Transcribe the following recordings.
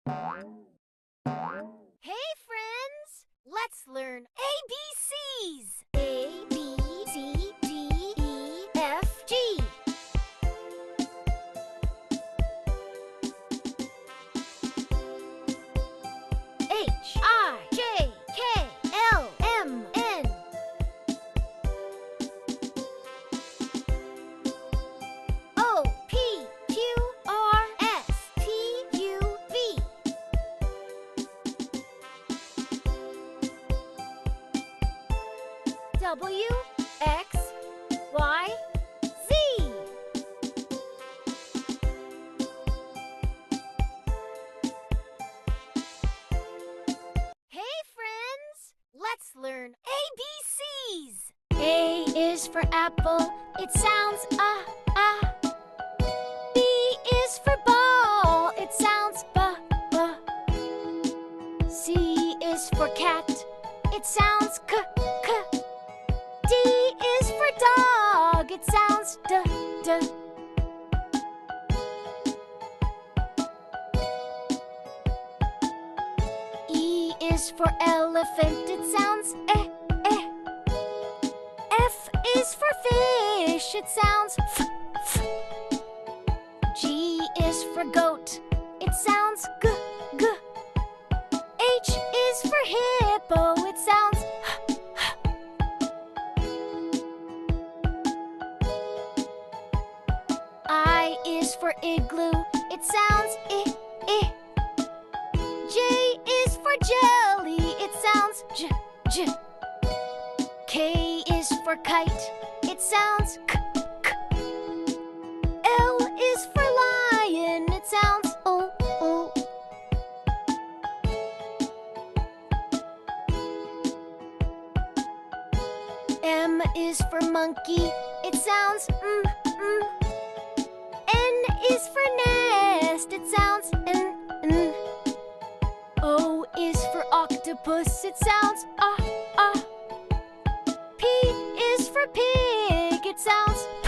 Hey friends, let's learn ABCs. A, B, C, D, E, F, G. H, I, J, K, L, M, N. O, P, Q, R, S, T, U, V. W, X, Y, Z. Hey friends, let's learn ABCs. A is for apple, it sounds ah. B is for ball, it sounds ba. C is for cat, it sounds k. D is for dog, it sounds d. E is for elephant, it sounds eh. F is for fish, it sounds f. G is for goat, it sounds g. H is for hippo, it sounds h. I is for igloo, it sounds I. J is for jelly, it sounds j. K is for kite, it sounds k. L is for lion, it sounds o. M is for monkey, it sounds m. N is for nest, it sounds n. O is for octopus, it sounds ah. P is for pig, it sounds p.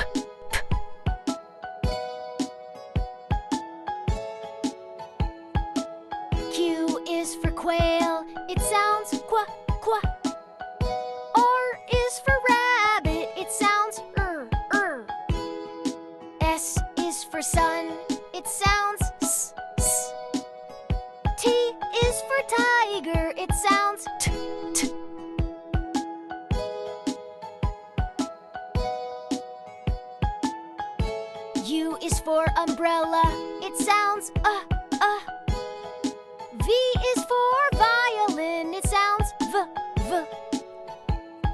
Q is for quail, it sounds qua. R is for rabbit, it sounds S is for sun, it sounds s. T is for tiger, it sounds t. U is for umbrella, it sounds V is for violin, it sounds v.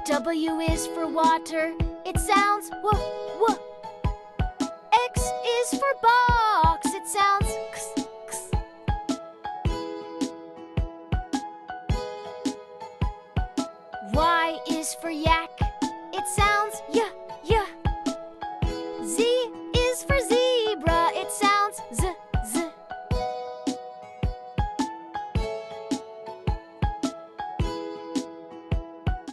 W is for water, it sounds w. X is for box, it sounds x. Y is for yak,